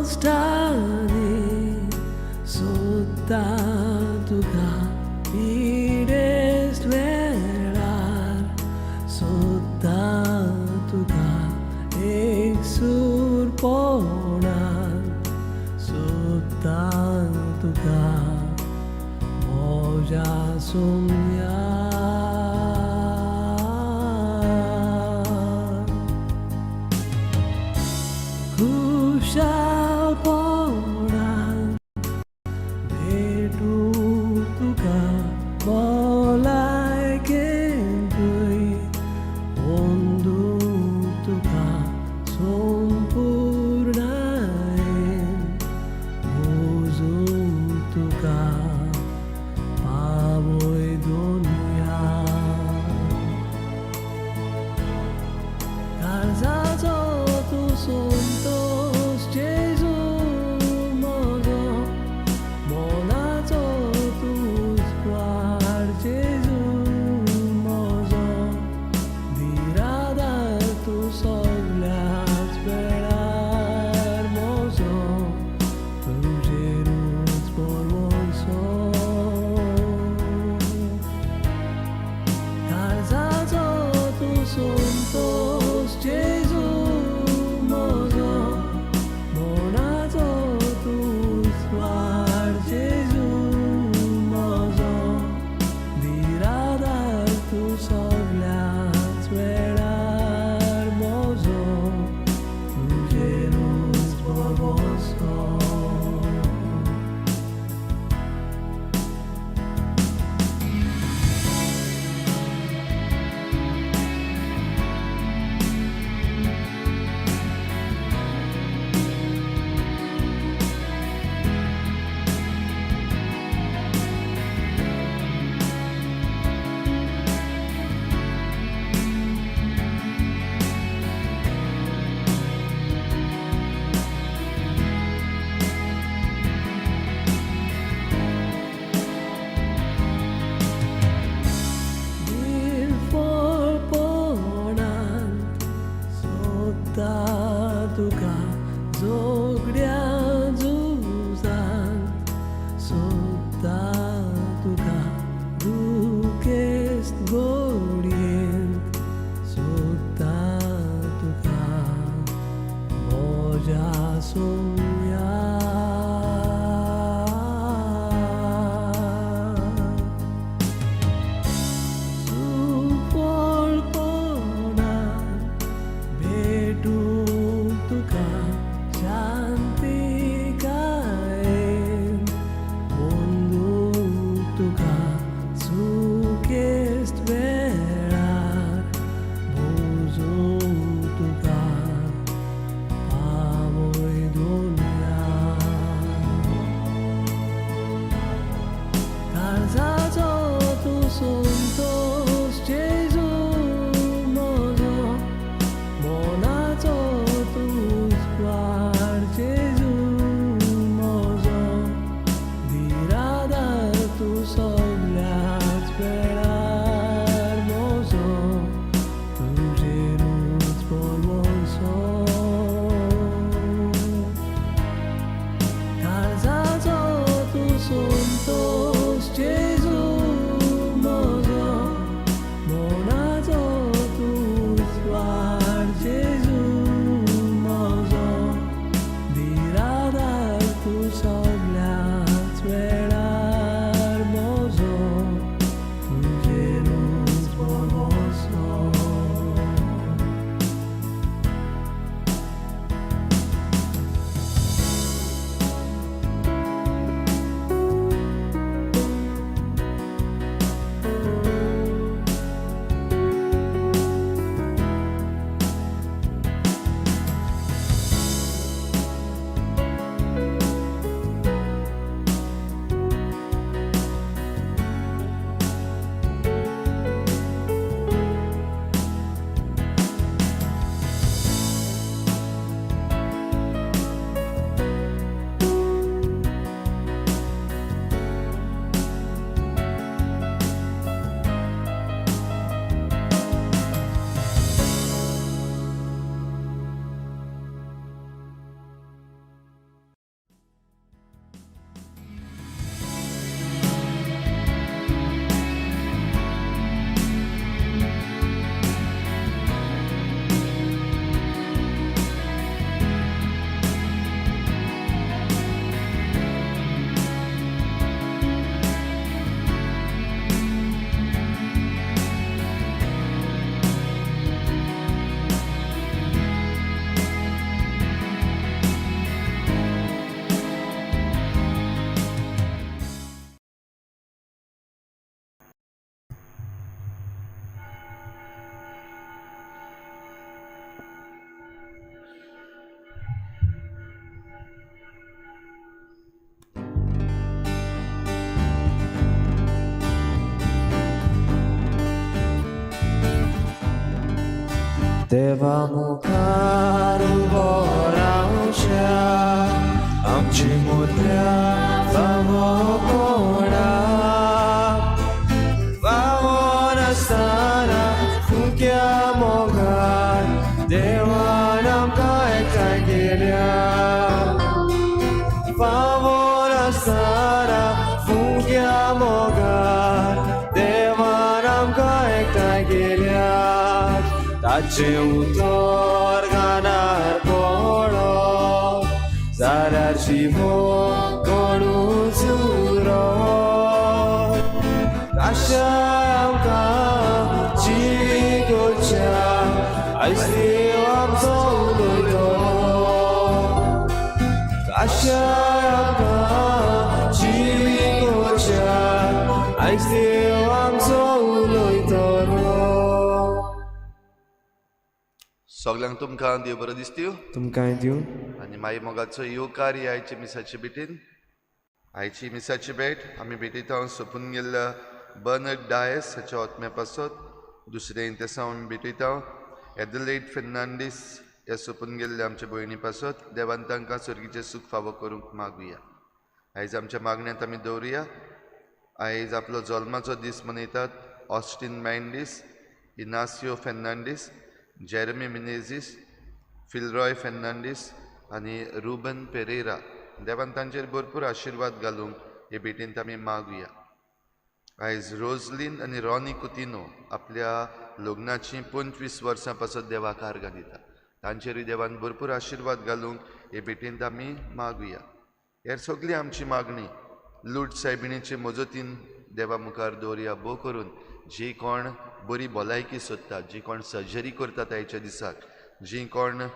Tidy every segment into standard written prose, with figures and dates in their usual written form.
Stali sottatuga idest verar sottatuga eksur ponar sottatuga moja sumya kushal poran betu tuga bolai kendui ondu tuga sompurnain buzum tuga pavoi do देवा मुखार उबो रावच्या आमची मुद्रा फावो कोणा फावो नासतना फुक्या मोगान देवान आमकां एकठांय केल्या फावो नासतना फुक्या मोगान देवान आमकां एकठांय केल्या ताचे उतर गानार पडो जाल्यार जिवो कोणूच उरो काशाय आमकां जिवीक उरच्या आयज देव आमचो उलयतलो काशाय आमकां जिवीक उरच्या आयज देव आमचो उलयतलो सगळ्यांक तुमकां देव बरो दिसत्यो तुमकां दिवं आनी माई मोगाचो येवकार ही आयचे मिसाचे भेटीन आयची मिसाची भेट आमी भेटयता सोंपून गेल्ल्या बर्नर्ड डायस हाच्या ओतम्या पासत दुसरें इंतेसां आमी भेटयता एडलेड फेर्नांडीस ह्या सोंपून गेल्ल्या आमच्या भयणी पासत देवान तांकां सर्गीचें सूख फावो करूंक मागुया आयज आमच्या मागण्यांत आमी दवरुया आयज आपलो जल्माचो दीस मनयतात ऑस्टीन मॅन्डीस इनासियो फेर्नांडीस जेरेमी मिनेझीस फिलरॉय फेर्नांडीस आनी रुबन पेरेरा देवान तांचेर भरपूर आशिर्वाद घालूंक हे भेटींत आमी मागुया आयज रोजलीन आनी रॉनी कुतिनो आपल्या लग्नाची 25 वर्सां पासत देवाक आर्गां दिता तांचेरूय देवान भरपूर आशिर्वाद घालूंक हे भेटींत आमी मागुया हेर सगळी आमची मागणी लूट सायबिणीचे मजतीन देवा मुखार दवरया भोव करून जी कोण बरी भलायकी सोदतात जी कोण सर्जरी करतात आयच्या दिसाक जी कोण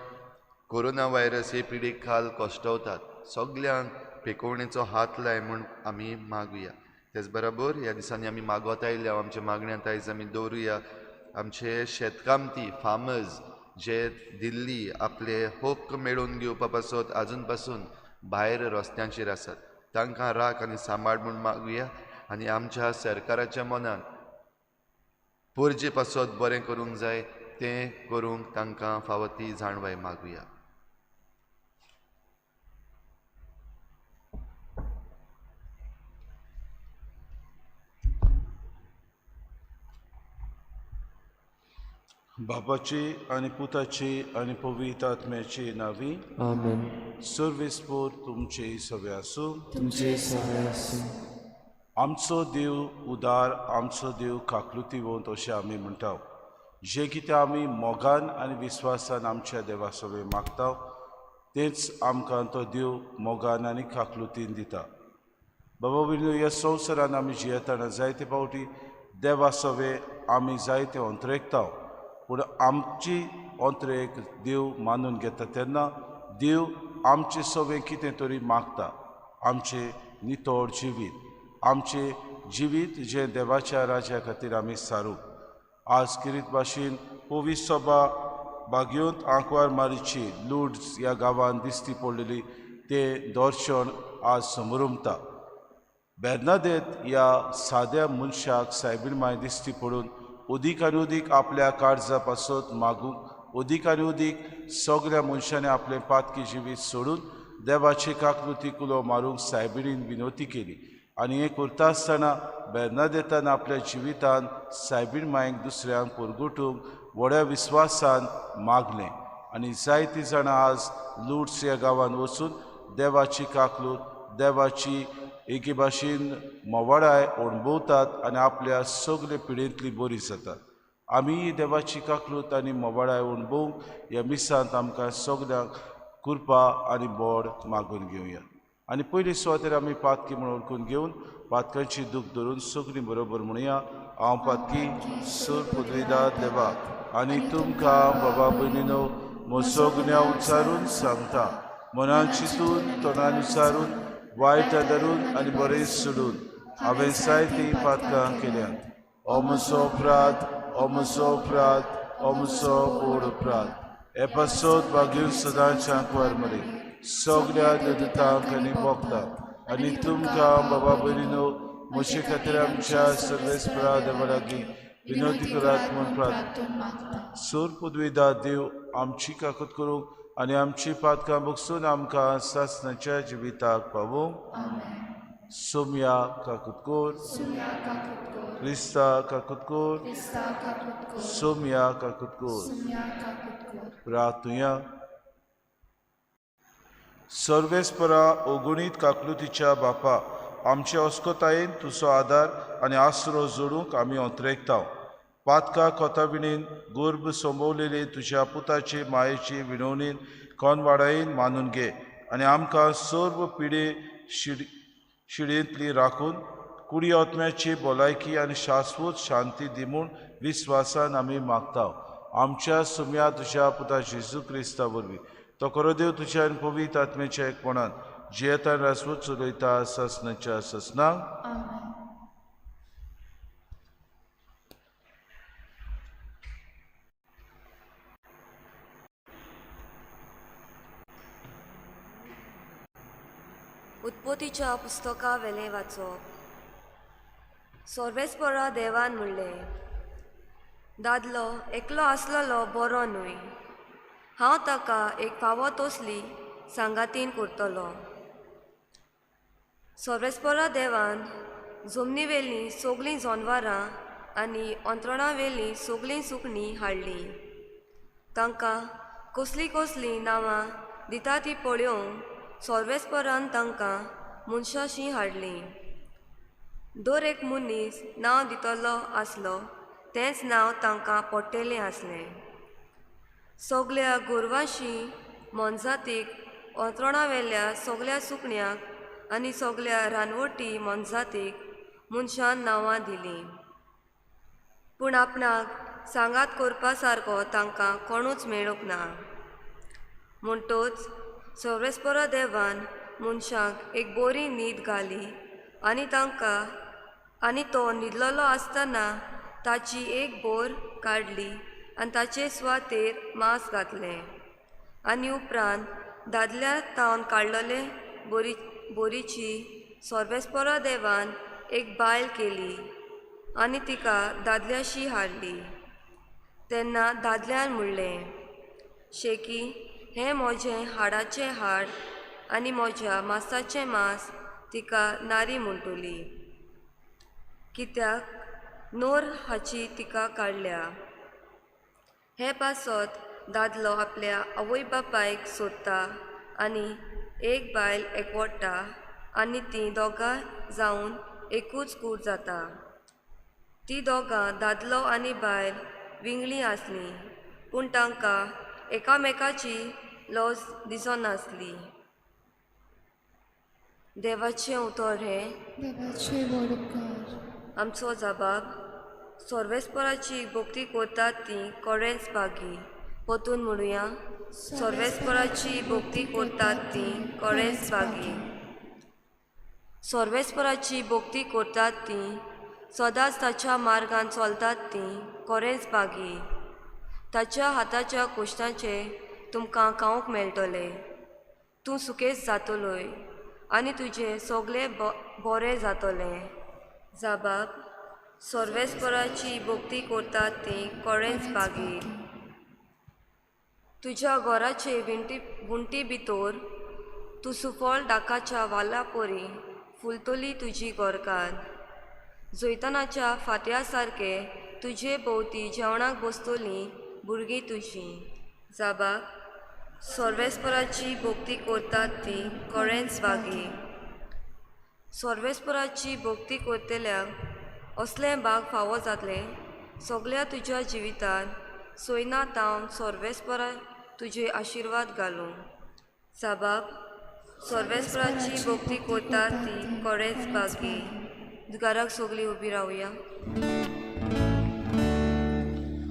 कोरोना व्हायरस हे पिडीक खाल कोश्टवतात सगळ्यांक पेकोवणेचो हात लाय म्हूण आमी मागुया तेच बरोबर ह्या दिसांनी आमी मागोत आयल्या आमच्या मागण्यांत आयज आमी दवरुया आमचे शेतकामती फार्मर्स जे दिल्ली आपले हक्क मेळोवन घेवपा पासत आजून पासून भायर रस्त्यांचेर आसात तांकां राख आनी सांबाळ म्हूण मागुया आनी आमच्या सरकाराच्या मनान पोरजे पासत बरें करूंक जाय तें करूंक तांकां फावो ती जाणवाय मागुया बापाची आनी पुताची आनी पवित्र आत्म्याची नावी आमेन सर्वेस्पोर तुमचे सगळे आसूं तुमचे सगळे आसूं आमचो देव उदार आमचो देव काकलुतीवंत अशें आमी म्हणटा जे कितें आमी मोगान आनी विस्वासान आमच्या देवा सगळे मागता तेंच आमकां तो देव मोगान आनी काकलुतीन दिता बाबा भयणीनो ह्या संवसारान आमी जियेतना जायते फावटी देवा सगळे आमी जायते अंतरेकता पूण आमची अंतरेक देव मानून घेता तेन्ना देव आमचे सगळे कितें तरी मागता आमचे नितळ जिवीत आमचे जिवीत जे देवाच्या राज्या खातीर आमी सारूं आज किरीत भाशेन पवित्र सभा बागयोंत आंकवार मारीची लुड्स ह्या गांवांत दिश्टी पडलेली तें दर्शन आज समोर उमता बेर्नादेत ह्या साद्या मनशाक सायबीण माय दिश्टी पडून उदीक आनी उदीक आपल्या काळजा पासत मागूंक उदीक आनी उदीक सगळ्या मनशांनी आपलें पातकी जिवीत सोडून देवाची काकलुती कुलो मारूंक सायबिणीन विनवती केली आनी हें करता आसतना बेर्नादेतान आपल्या जिवितान सायबीण मायक दुसऱ्यांक पुरगुटूंक व्हड्या विस्वासान मागलें आनी जायतीं जाणां आज लुड्स ह्या गांवांत वचून देवाची काकलूत देवाची एके भाशेन मोवाडाय अणभवतात आनी आपल्या सगळे पिडेंतली बरी जातात आमी देवाची काकलूत आनी मोवाडाय अणभवूंक ह्या मिसांत आमकां सगळ्यांक कृपा आनी बोड मागून घेवया आनी पयली सुवातेर आमी पातकी म्हूण ओळखून घेवन पातकांची दूख धरून सगळीं बरोबर म्हणुया हांव पातकी सूर पुदविदाद देवाक आनी तुमकां बाबा भयणीनो म्हजो गुन्यांव उच्चारून सांगता मनान चिंतून तोंडान विचारून वायट धरून आनी बरें सोडून हांवें जायतीं पातकां केल्यात हो म्हजो अपराध हो म्हजो अपराध हो म्हजो व्हड अपराध हे पासत बागेर सदांच्या आंकवार मरे सगळ्या देदूतांक आनी भोगतांक आनी तुमकां बाबा भयणीनो म्हजे खातीर आमच्या सर्वेस्परा देवा लागीं विनोदी करात म्हूण प्रार्थना मागता. सूर पदवीदार देव आमची काकूत करूंक आनी आमची पातकां भोगसून आमकां सासणाच्या जिविताक पावूंक सोम्या काकूत कोर, सुया काकुतकोर, क्रिस्ता काकूत कोर, क्रिस्ता काकुतकोर, सोम्या काकूत कोर. सुया काकुतकोर. प्रार्थुया. सर्वेस्परा ओगुणीत काकलुतीच्या बापा, आमच्या अस्कोतायेन तुजो आदार आनी आसरो जोडूंक आमी अंतरेकताव. पातका कोताबिणीन गोर्ब सोंबवलेले तुज्या पुताचे मायेची विणवणीन कोनवाडायेन मानून घे आनी आमकां सर्व पिडे शिडेंतली राखून कुडी आत्म्याची भलायकी आनी शाश्वत शांती दी म्हूण विस्वासान आमी मागताव. आमच्या सुम्या तुज्या पुता जेजू क्रिस्ता वरवीं तो करोदेव तुज्या आनी पवित्र आत्म्याच्या एकपणान जियेतान रासवत चलयता ससनाच्या ससनांक. आमेन. उत्पत्तीच्या पुस्तका वेले वाचप. सर्वेस्परा देवान म्हणलें, दादलो एकलो आसलेलो बरो न्हय, हांव ताका एक फावो तसली सांगातीन करतलो. सर्वेस्परा देवान जमनी वेली सगळीं जनावरां आनी अंतरणां वेली सगळीं सुकणीं हाडलीं. तांकां कसलीं कसलीं नांवां दिता तीं पळोवंक सर्वेस्परान तांकां मनशाशीं हाडलीं. दर एक मनीस नांव दितलो आसलो तेंच नांव तांकां पडटलें आसलें. सगळ्या गोरवांशी मनजातीक, अंतरणां वेल्या सगळ्या सुकण्यांक आनी सगळ्या रानवटी मनजातीक मनशान नांवां दिलीं. पूण आपणाक सांगात करपा सारको तांकां कोणूच मेळूंक ना. म्हणटूच सर्वेस्परा देवान मनशाक एक बरी न्हीद घाली आनी तो न्हिदलोलो आसतना ताची एक बोर काडली आनी ताचे सुवातेर मांस घातलें. आनी उपरांत दादल्या तावन काडलेले बोरीची सर्वेस्परा देवान एक बायल केली आनी तिका दादल्याशी हाडली. तेन्ना दादल्यान म्हणलें, शेकी हें म्हजें हाडाचें हाड आनी म्हज्या मांसाचें मांस तिका नारी म्हणटली, कित्याक नोर हाची तिका काडल्या. हे पासत दादलो आपल्या आवय बापायक सोदता आनी एक बायल एकवटा आनी तीं दोगां जावन एकूच कूड जाता. तीं दोगां दादलो आनी बायल विंगळीं आसलीं, पूण तांकां एकामेकाची लज दिसनासली. देवाचें उतर हें. देवाचे वडकार. आमचो जबाब. सर्वेस्पराची भक्ती करतात तीं कोडेंच बागी. पोतून म्हणुया, सर्वेस्पराची भक्ती करतात तीं कोडेंच बागी. सर्वेस्पराची भक्ती करतात तीं सदांच ताच्या मार्गान चलतात तीं कोरेंच बागी. ताच्या हाताच्या कुश्टांचे तुमकां खावंक मेळटले. तूं सुकेस जातलोय आनी तुजें सगळें बरें जातलें. जबाब. सर्वेस्पराची भक्ती करतात तीं कोडेंच बागी. तुज्या घराचे वण्टी भितर तूं सुफळ दाकाच्या वाला पोरी फुलतली तुजी गोरकान. जैतनाच्या फात्या सारके तुजे भोवती जेवणाक बसतलीं भुरगीं तुजीं. जबाब. सर्वेस्पराची भक्ती करतात तीं कोडेंच बागी. सर्वेस्पराची भक्ती करतल्यांक असलें भाग फावो जातलें सगळ्या तुज्या जिवितान सोयना तावन सर्वेस्परा तुजे आशिर्वाद घालूं. जबाब. सर्वेस्पराची भक्ती करतात तीं कोडेंच बागी. घराक सगळीं उबी रावया.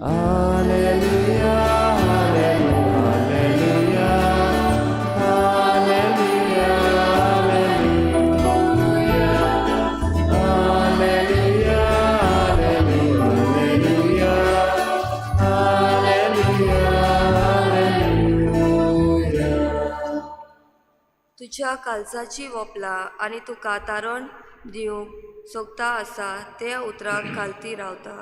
Alleluia, Alleluia, Alleluia, Alleluia, Alleluia, Alleluia, Alleluia, Alleluia. तुज्या काळजाची वपला आनी तुका तारण दिवंक सोगता आसा त्या उतराक घालती रावता.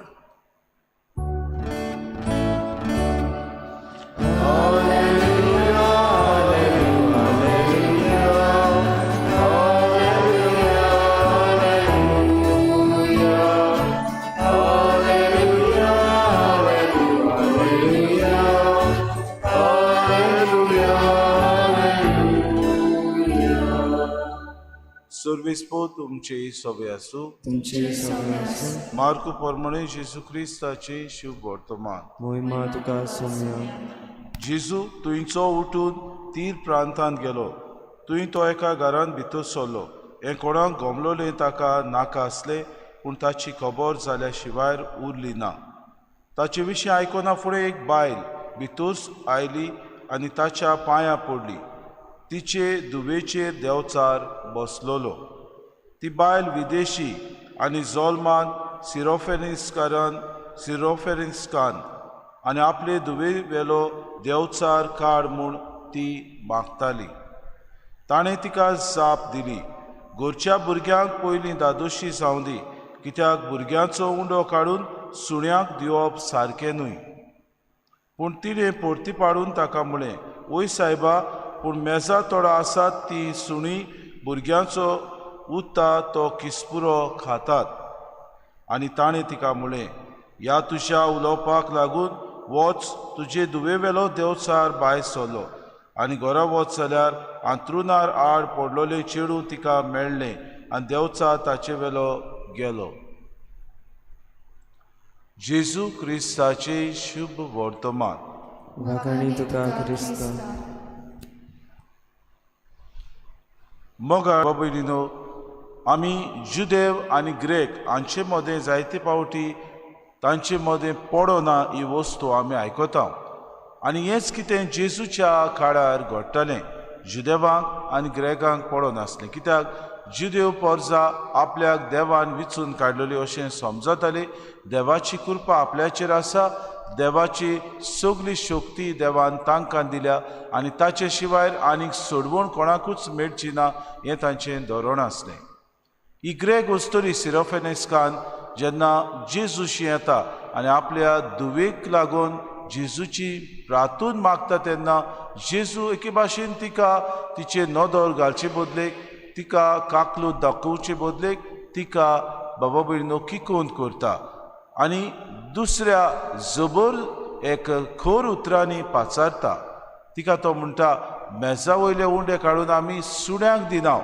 क्रिस्पो तुमचे सोबे आसूं. तुमचे सगळे आसूं. मार्क पोरमणे जेजू क्रिस्ताचे शुभ वर्तमान. मोहिमा तुका सोम्या. जेजू थंयचो उठून तीर प्रांतांत गेलो. थंय तो एका घरांत भितर सरलो. हें कोणाक गमलोलें ताका नाका आसलें, पूण ताची खबर जाल्या शिवाय उरली ना. ताचे विशीं आयकना फुडें एक बायल भितर आयली आनी ताच्या पांयां पडली. तिचे दुवेचेर देंवचार बसलोलो. ती बायल विदेशी आनी जल्मान सिरोफेनिस्कान आनी आपले दुवे वेलो देंवचार काड म्हूण ती मागताली. ताणें तिका जाप दिली, घरच्या भुरग्यांक पयलीं दादोशी जावं दी, कित्याक भुरग्यांचो उंडो काडून सुण्यांक दिवप सारकें न्हय. पूण तिणें परती पाडून ताका म्हळें, वय सायबा, पूण मेजा थोडो आसात ती सुणी भुरग्यांचो उत्ता तो किसपुरो खातात. आनी ताणें तिका म्हळें, ह्या तुज्या उलोवपाक लागून वच, तुजे दुवे वेलो देंवचार भायर सरलो. आनी घरा वच जाल्यार अंथरुणार आड पडलोलें चेडूं तिका मेळ्ळें आनी देंवचार ताचे वेलो गेलो. जेजू क्रिस्ताचे शुभ वर्तमान. वाखाणी तुका क्रिस्ता. मोगा भयणीनो, आमी जुदेव आनी ग्रेक हांचे मदें जायते पावटी तांचे मदें पडना ही वस्तू आमी आयकता. आनी हेंच कितें जेजूच्या काळार घडटलें. जुदेवांक आनी ग्रेकांक पडो नासलें, कित्याक जुदेव परजा आपल्याक देवान विचून काडलेली अशें समजताली. देवाची कृपा आपल्याचेर आसा, देवाची सगळी शक्ती देवान तांकां दिल्या आनी ताचे शिवाय आनीक सोडवण कोणाकूच मेळची ना हें तांचें धोरण आसलें. ही ग्रेक वस्तोरी सिरोफेनेस्कान जेन्ना जेजूशी येता आनी आपल्या दुवेक लागून जेजूची प्रार्थून मागता तेन्ना जेजू एके भाशेन तिका तिचे नदर घालचे बदलेक, तिका काकलूत दाखोवचे बदलेक तिका बाबा भयणीनो किकोन करता आनी दुसऱ्या जबर एक खोर उतरांनी पाचारता. तिका तो म्हणटा, मेजा वयले उंडे काडून आमी सुण्यांक दिना.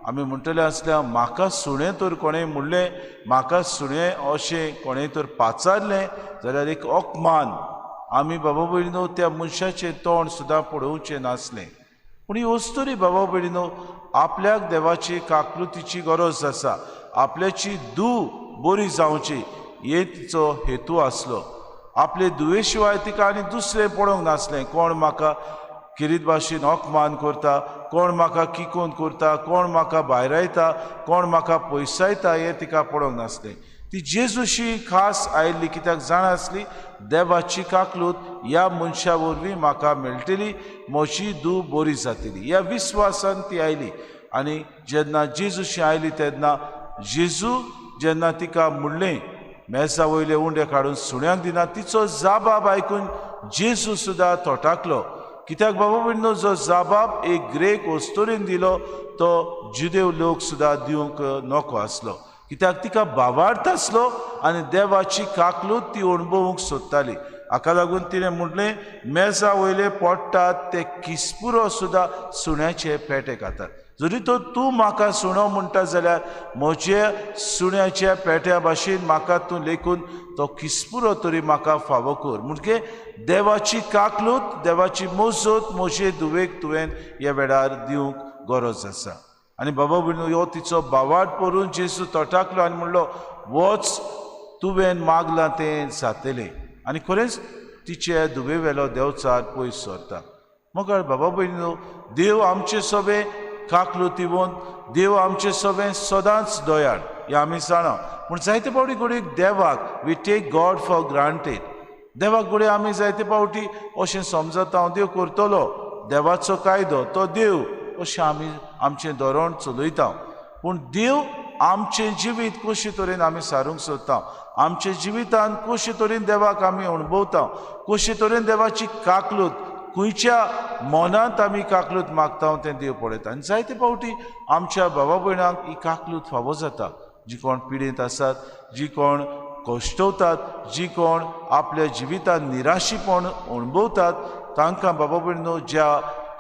आमी म्हणटले आसल्या म्हाका सुणें तर कोणें म्हणलें, म्हाका सुणें अशें कोणें तर पाचारलें जाल्यार एक अपमान. आमी बाबा भयणीनो त्या मनशाचें तोंड सुद्दां पळोवचें नासलें. पूण ही वस्तुरी बाबा भयणीनो, आपल्याक देवाची काकलुतीची गरज आसा, आपल्याची धूव बरी जावची हे तिचो हेतू आसलो. आपले दुवे शिवाय तिका आनी दुसरें पळोवंक नासलें. कोण म्हाका किरीत भाशेन अपमान करता, कोण म्हाका किकोन करता, कोण म्हाका भायरायता, कोण म्हाका पयसायता हें तिका पळोवंक नासलें. ती जेजूशी खास आयिल्ली, कित्याक जाण आसली देवाची काकलूत ह्या मनशा वरवीं म्हाका मेळटली, म्हजी धूव बरी जातली. ह्या विस्वासान ती आयली. आनी जेन्ना जेजूशी आयली तेन्ना जेजू जेन्ना तिका म्हणलें मेजा वयले उंडे काडून सुण्यांक दिना, तिचो जाबाब आयकून जेजू सुद्दां तोटाकलो. कित्याक बाबा भयणीनो, जो जाबाब एक ग्रेक वस्तोरीन दिलो तो जुदेव लोक सुद्दां दिवंक नको आसलो, कित्याक तिका भावार्थ आसलो आनी देवाची काकलूत ती अणभवूंक सोदताली. हाका लागून तिणें म्हटलें, मेजा वयले पडटात ते किसपुरो सुद्दां सुण्याचे पेटे खातात. जरी तो तूं म्हाका सुणो म्हणटा जाल्यार म्हजे सुण्याच्या पेट्या भाशेन म्हाका तूं लेखून तो किसपुरो तरी म्हाका फावो कर. म्हणजे देवाची काकलूत, देवाची मोजत म्हजे दुवेक तुवें ह्या वेळार दिवंक गरज आसा. आनी बाबा भयणीनो, ह्यो तिचो भावार्थ पळोवन जेजू तोटाकलो आनी म्हणलो, वच, तुवें मागलां तें जातलें. आनी खरेंच तिचे दुवे वेलो देंवचार पयस सरता. मग बाबा भयणीनो, देव आमचे सगळे काकलुतीवंत, देव आमचे सगळे सदांच दयाळ हें आमी जाणा. पूण जायते फावटी घडये देवाक we take God for granted. देवाक घडये आमी जायते फावटी अशें समजता, हांव देव करतलो, देवाचो कायदो तो देव, अशें आमी आमचें धोरण चलयता. पूण देव आमचें जिवीत कशे तरेन आमी सारूंक सोदता, आमच्या जिवितांत कशे तरेन देवाक आमी अणभवता, कशे तरेन देवाची काकलूत खंयच्या मनांत आमी काकलूत मागता तें देव पळयता. आनी जायते फावटी आमच्या भावा भयणांक ही काकलूत फावो जाता. जी कोण पिडेंत आसात, जी कोण कश्टवतात, जी कोण आपल्या जिवितांत निराशीपण अणभवतात, तांकां बाबा भयणीनो ज्या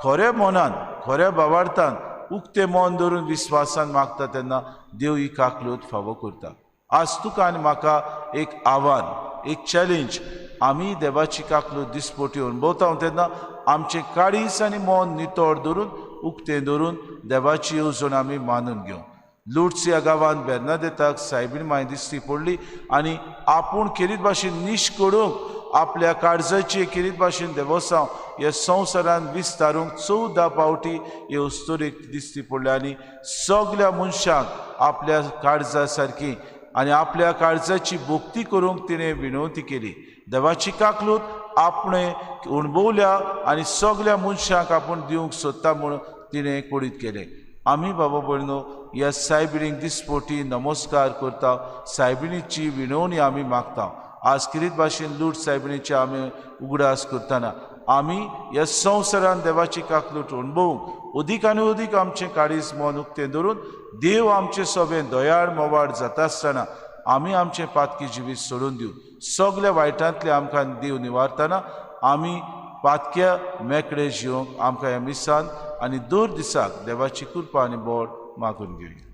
खऱ्या मनान, खऱ्या भावार्थान उक्ते मन धरून विस्वासान मागता तेन्ना देव ही काकलूत फावो करता. आज तुका आनी म्हाका एक आव्हान, एक चॅलेंज. आमी देवाची काकलूत दिसपोटी अणभवता तेन्ना आमचे काळीज आनी मन नितळ धरून उक्तें धरून देवाची येवजण आमी मानून घेवं. लुट्स ह्या गांवांत बेर्नादेताक सायबीण माय दिसती पडली आनी आपूण खेरीत भाशेन निश्कडूंक आपल्या काळजाची खेरीत भाशेन देवसांव ह्या संवसारान विस्तारूंक 14 पावटी येवस्तोरीक दिसती पडली आनी सगळ्या मनशांक आपल्या काळजा सारकी आनी आपल्या काळजाची भोक्ती करूंक तिणें विनवती केली. देवाची काकलूत आपणे अणभवल्या आनी सगळ्या मनशांक आपूण दिवंक सोदता म्हूण तिणें कोडीत केलें. आमी बाबा भयणो ह्या सायबिणीक दिसपोटी नमस्कार करता. सायबिणीची विनवणी आमी मागता. आज किरीत भाशेन लूट सायबिणीची आमी उगडास करतना आमी ह्या संवसारान देवाची काकलूट अणभवूंक अदीक आनी अदीक आमचें काळीज मन उक्तें धरून देव आमचें सगळें दयाळ मोवाळ जाता आसतना आमी आमचें पातकी जिवीत सोडून दिवं. सगळ्या वायटांतले आमकां देव निवारतना आमी पातक्या मेकळे जिवंक आमकां ह्या मिसान आनी दर दिसाक देवाची कृपा आनी बोड मागून घेवया.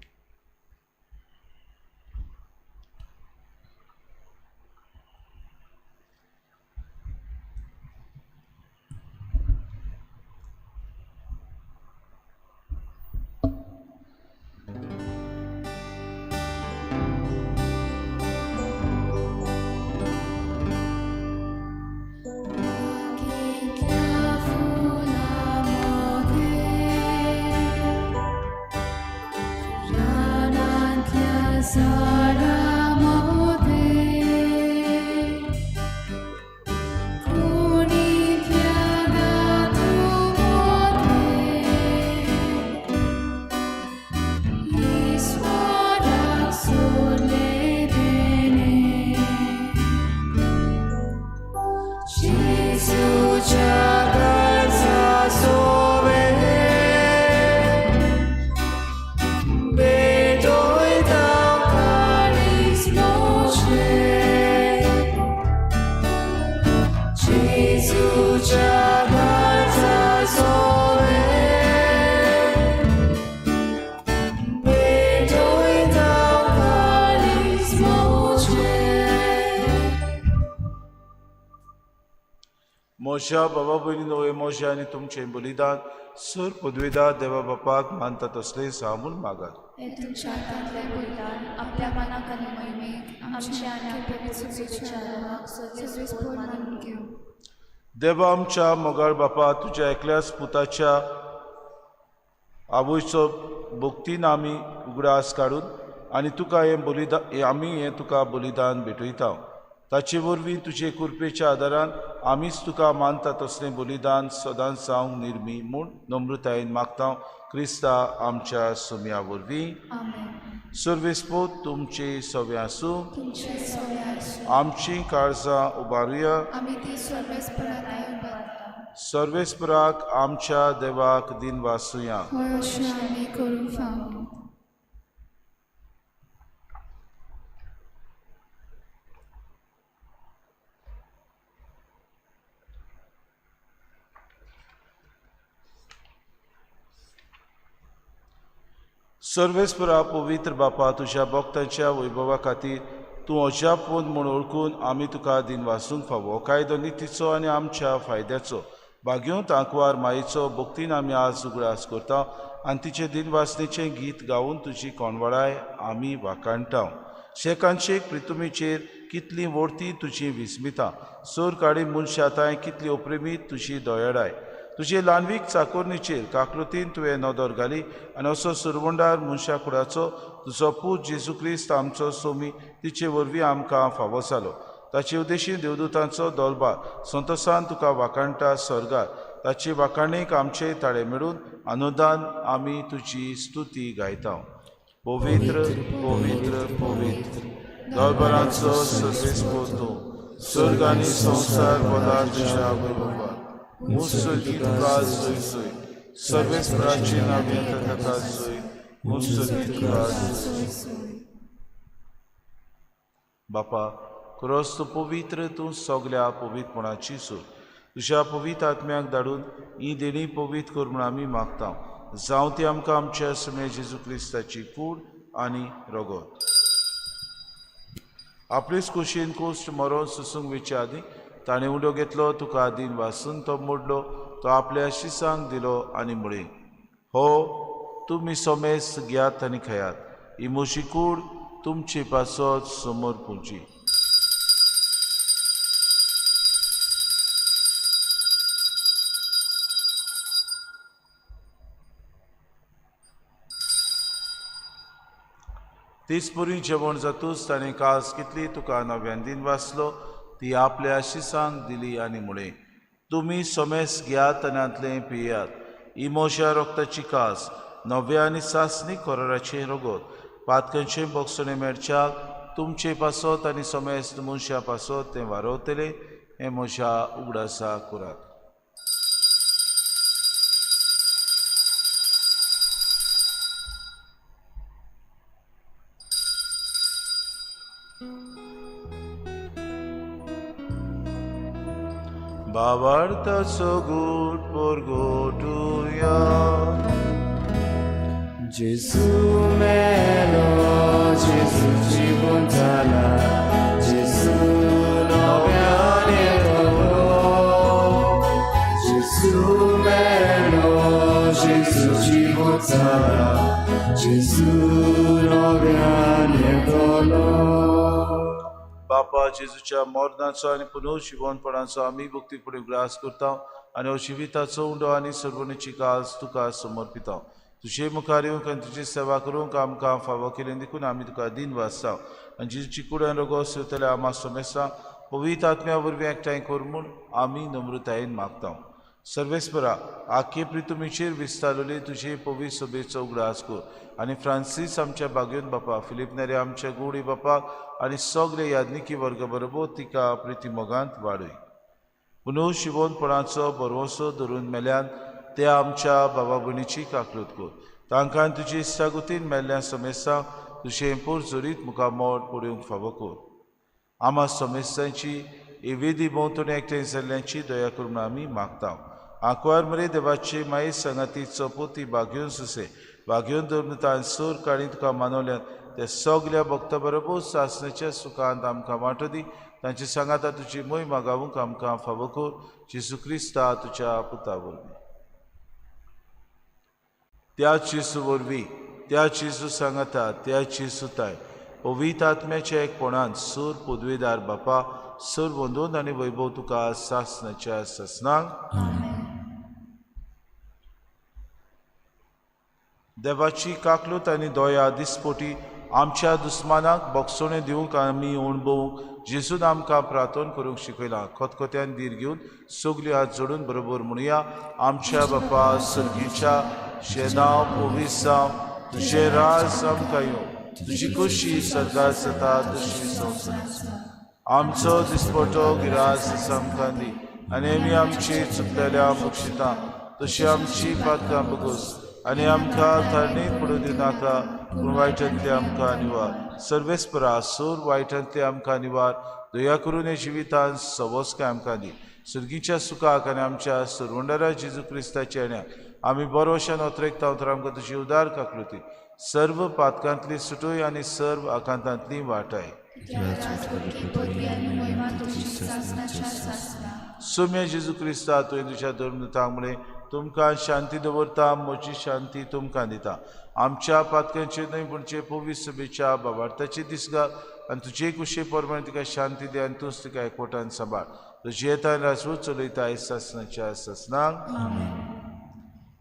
मोशा बाबा भयणीनो हे मोशा आनी तुमचें बलिदान सर पदवेदार देवा बापाक मानता तसलें सामून मागात. हे तुमच्या हातांतलें बलिदान आपल्या मनाक आनी महिमेक आमच्या आनी आपल्या विचाराक सगळें मानून घेवं. देवा आमच्या मोगाळ बापा तुज्या एकल्याच पुताच्या आवयचो भोक्तीन आमी उगडास काडून आनी तुका हें बलिदान आमी हें तुका बलिदान भेटयता. ताचे वरवीं तुजे कृपेच्या आदारान आमीच तुका मानता तसलें बलिदान सदांच जावंक निर्मी म्हूण नम्रतायेन मागता. क्रिस्ता आमच्या सुम्या वरवीं. सर्वेस्पोत तुमचे सवे आसूं. आमची काळजां उबारुया. सर्वेस्पराक आमच्या देवाक दिन वासुया. सर्वेस्परा पवित्र बापा तुज्या भक्तांच्या वैभवा खातीर तूं अजापून म्हूण ओळखून आमी तुका दिन वासूंक फावो. कायदो नितीचो आनी आमच्या फायद्याचो भाग्योत आंकवार मायेचो भक्तीन आमी आज उगडास करता आनी तिचे दिन वासनेचें गीत गावून तुजी कोणवडाय आमी वाखाणटा. शेकांचेक प्रितुमेचेर कितली वर्ती तुजी विस्मिता. सोर काडी मनशाताय कितली अप्रेमीत तुजी दयाळाय. तुजे ल्हानवीक चाकोरणीचेर काकलुतीन तुवें नदर घाली आनी असो सुरवंडार मनशा कुडाचो तुजो पूत जेजू क्रिस्त आमचो सोमी तिचे वरवीं आमकां फावो जालो. ताचे उद्देशीन देवदूतांचो दलबार संतोसान तुका वाखाणटा सर्गार. ताचे वाखाणेक आमचे ताळे मेळून अनुदान आमी तुजी स्तुती गायता. पवित्र पवित्र पवित्र दलबारांचो सर्वेस्पोत तूं. स्वर्ग आनी संवसार पदार्थ तुज्या वैभवान मुसलगीत काळ सोय सोय. सर्वेस्पराची नांवी ताका सोय. मुसलगीत काळ सोय. बापा खरोच तूं पवित्र. तूं सगळ्या पवित्रपणाची सोय. तुज्या पवित्र आत्म्याक धाडून ही देणी पवित्र कर म्हूण आमी मागता. जावं ती आमकां आमच्या सुमे जेजू क्रिस्ताची कूड आनी रगत. आपलीच कुशीन कुश्ट मरोन सुसूंक विचारली. ताणें उडो घेतलो, तुका आदीन वासून तो मोडलो. तो आपल्या शिसांक दिलो आनी म्हळें, हो तुमी सोमेस घेयात आनी खायात. ही म्हजी कूड तुमची पासत समोर पुंची. तिसपुरी जेवण जातूच ताणें कास कितली तुका नव्यान दिन वाचलो. ती आपल्या शिसांक दिली आनी म्हळें, तुमी सोमेस घेयात आनी आंतलें पियात. ही म्हज्या रोगताची कास, नव्या आनी सासणी कोराराचें रगत. पातकांचें बोगसणें मेळच्याक तुमचे पासत आनी सोमेस मनशा पासत तें वारवतलें. हें म्हज्या उगडासा कुराक. बाबार्थाचो गूट परगोटुया. जेजू मेलो, जेजू जिवंत जाला, जेजू नव्यान येतलो. जेजू मेलो, जेजू जिवंत जाला, जेजू नव्यान येतलो. बापा जेजूच्या मरणाचो आनी पुनर्जिवनपणाचो आमी भक्ती फुडें उगडास करता आनी हो जिविताचो उंडो आनी सर्वणेची कास तुका समर्पिता. तुजे मुखार येवंक आनी तुजी सेवा करूंक आमकां फावो केलें देखून आमी तुका दिन वाचता. आनी जेजूची कुडन रगो सेवतले आमा सोमेसा पवित्र आत्म्या वरवीं एकठांय कर म्हूण आमी नम्रतायेन मागता. सर्वेस्परा आख्खे प्रितुमीचेर विस्तारलेली तुजे पवित्र सभेचो उगडास कर आनी फ्रांसीस आमच्या बागेन बापा, फिलीप नेरे आमच्या गोडी बापाक आनी सगळे यादनिकी वर्ग बरोबर तिका प्रिती मोगांत वाडय. पुनर्जिवनपणाचो भरवंसो धरून मेल्यान त्या आमच्या भावा भयणीची काकलूत कर. तांकां तुजी इश्टागुतीन मेल्ल्या सोमेसा तुजें पुरजोरीत मुखामोड पडूंक फावो कर. आमा सोमेसांची ही विधी भोंवतणी एकठांय जाल्ल्यांची दया करून आमी मागता. आंकवार मरे देवाचे माये संगाती चोपोती बागेवन सुसे बागेवन धर्मतान सूर काणी तुका मानवल्यान त्या सगल्या भक्ता बरोबर सासणेच्या सुखांत आमकां वांटो दी. तांची सांगाता तुजी मोय मागावूंक आमकां फावो कर. जेजू क्रिस्ता तुज्या पुता वरवीं. त्या जेजू वरवीं, त्या जेजू सांगाता, त्या जेजूताय पवित्र आत्म्याच्या एकपणान सूर पदवेदार बापा, सूर वंदोन आनी वैभव तुका सासणाच्या ससनांक. देवाची काकलूत आनी दया दिसपोटी आमच्या दुस्मानाक बोगसणें दिवंक आमी अणभवूंक जेजून आमकां प्रार्थना करूंक शिकयलां. खतखत्यान धीर घेवन सगळीं हात जोडून बरोबर म्हणुया. आमच्या बापा सर्गीच्या शेनांव पवित्र जावं, तुजें राज आमकां येवं, तुजी खुशी सर्गार जाता तशी संवसारांत. आमचो दिसपटो गिरास आमकां दी आनी आमी आमची चुकलेल्या बक्षितां तशी आमची पातकां बगोस आनी आमकां थरणीत पडूं दिनाका, पूण वायटांतले आमकां निवार. सर्वेस्परा सूर वायटांतले आमकां निवार. दया करून हे जिवितांत सवस्काय आमकां दी. सर्गीच्या सुखाक आनी आमच्या सर्वंडरा जेजू क्रिस्ताच्या येण्याक आमी बरोशान ओतरेकता तर आमकां तुजी उदार काकलुती सर्व पातकांतली सुटोय आनी सर्व आकांतांतली वाटाय. सुम्य जेजू क्रिस्ता तुवें तुज्या धर्मतांक म्हळें, तुमकां शांती दवरता, म्हजी शांती तुमकां दिता. आमच्या पातकांचे न्हय पूण पवित्र सभेच्या भावार्थाची दीस घाल आनी तुजे कुशे परमाणे तिका शांती दे आनी तूंच तिका एकवटान सांबाळ. तुजी येता राजवट चलयता सासणाच्या ससनांक.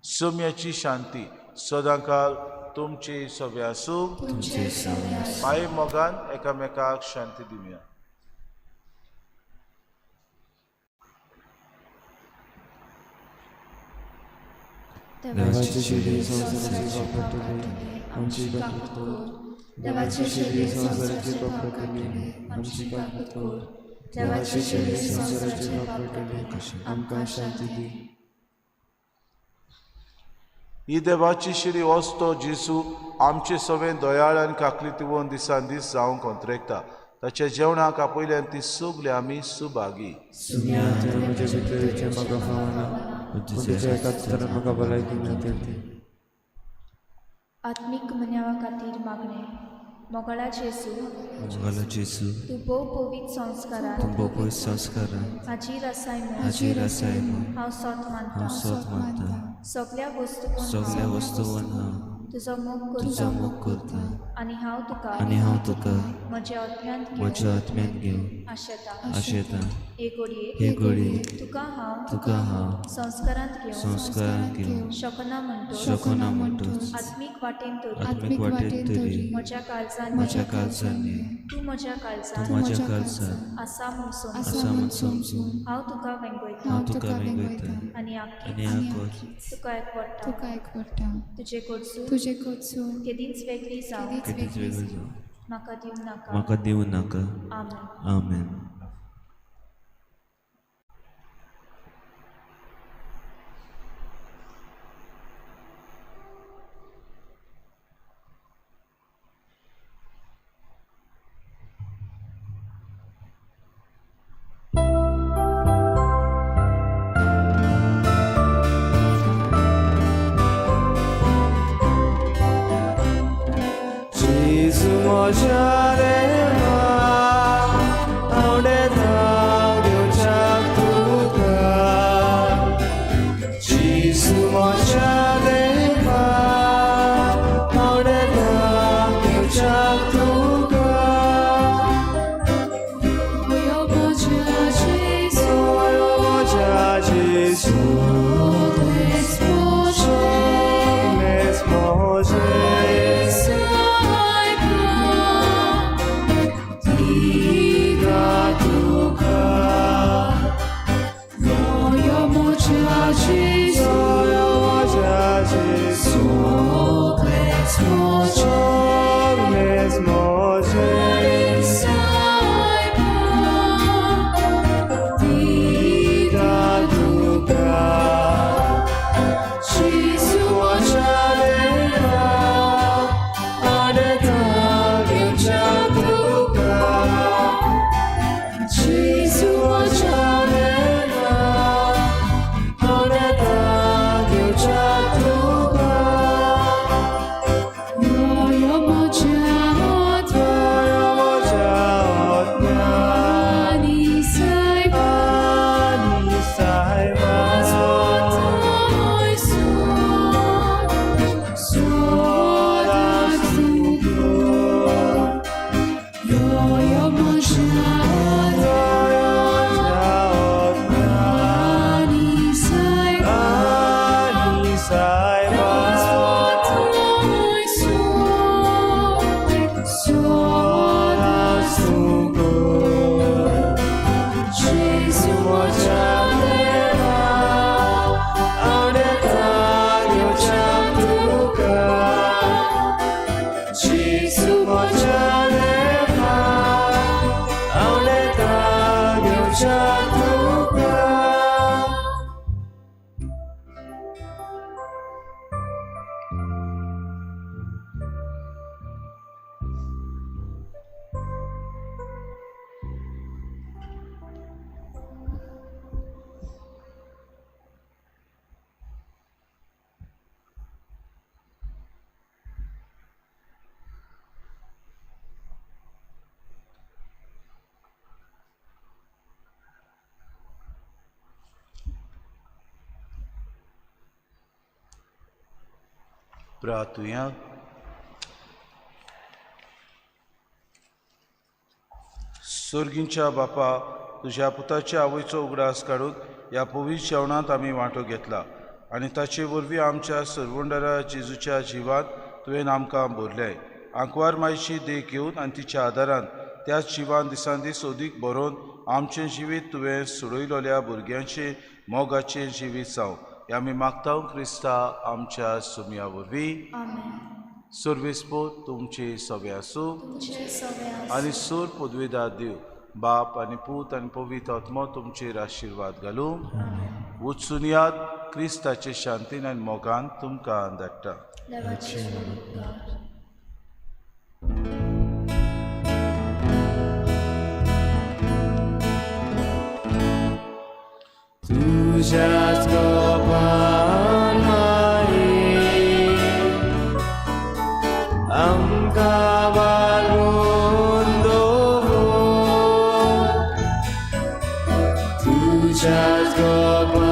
सुम्याची शांती सदांकाळ तुमची सभे आसूं. पांय मोगान एकामेकाक शांती दिवया. देवाची शिडी संसाराची वापरतली आमची काकूत कर. देवाची शिडी संसाराची वापरतली आमची काकूत कर. देवाची शिडी संसाराची वापरतली आमकां शांती दी. ही देवाची शिडी वस्तो जेजू आमचे सवें दयाळ आनी काकली तिवोवन दिसान दीस जावंक कोंतरेकता. ताच्या जेवणाक आपयल्यान ती सगळे आमी सुभागी. म्हज्या भितरीचे म्हाका फावना, पूण तुज्या एकाच तरान म्हाका भलायकी मेळटली. आत्मीक मन्यावा खातीर मागणे मोगळा जेसू मोगला जेसू तूं भोव पवित संस्कारान तूं बोपय संस्कारान हाजीर आसाय म्हूण हाजीर आसाय म्हूण हांव सोत हांव मानतां सोत मानता सगळ्या वस्तूंक सगळ्या वस्तूंवन हांव तुजो मोग तुजो करता मोग करता आनी हांव तुका म्हज्या आत्म्यांत म्हज्या आत्म्यान घेवन आशेता हे हे घडये तुका हांव संस्कारांत संस्कारांत घेवन शकना म्हणटो शकना म्हणटोच आत्मीक वाटेन तरी आत्मीक वाटेन तरी म्हज्या म्हज्या काळजांत काळजांनी तूं म्हज्या तूं काळजांत म्हज्या काळजांत आसा म्हूण समज आसा म्हूण समजून हांव तुका वेंगयता हांव तुका वेंगयता आनी आनी आकोत तुका एकवडटा तुका एकवडटा तुजे कडसून तुजे कडसून केदींच वेगळी जावं केदीच वेगळी जावं म्हाका दिवं नाका म्हाका दिवं नाका आमेन आमेन Jesu म्हज्या देवा आवडेता देवच्याक तुका जेसू म्हज्या देवा आवडेता देवच्याक तुका मोयो म्हज्या जेसू म्हज्या जेसू Let's प्रार्थुया सर्गींच्या बापा तुज्या पुताच्या आवयचो उगडास काडून ह्या पवित्र जेवणांत आमी वांटो घेतला आनी ताचे वरवीं आमच्या सर्वंडरा जेजूच्या जिवांत तुवें आमकां भरलें आंकवार मायची देख घेवन आनी तिच्या आदारान त्याच जिवान दिसान दीस सोदीक बरोवन आमचें जिवीत तुवें सोडयलोल्या भुरग्यांचें मोगाचें जिवीत जावं हें आमी मागता क्रिस्ता आमच्या सुमया वरवीं आमेन सर्वेस्पो तुमचे सवे आसूं तुमचे सगळे आनी सोर पदवेदार देव बाप आनी पूत आनी पवित्र आत्मो तुमचेर आशिर्वाद घालूं वचून याद क्रिस्ताचे शांतीन आनी मोगान तुमकां धाडटा देवाची उपकार तुझ्याच कोपान माये तशाच गो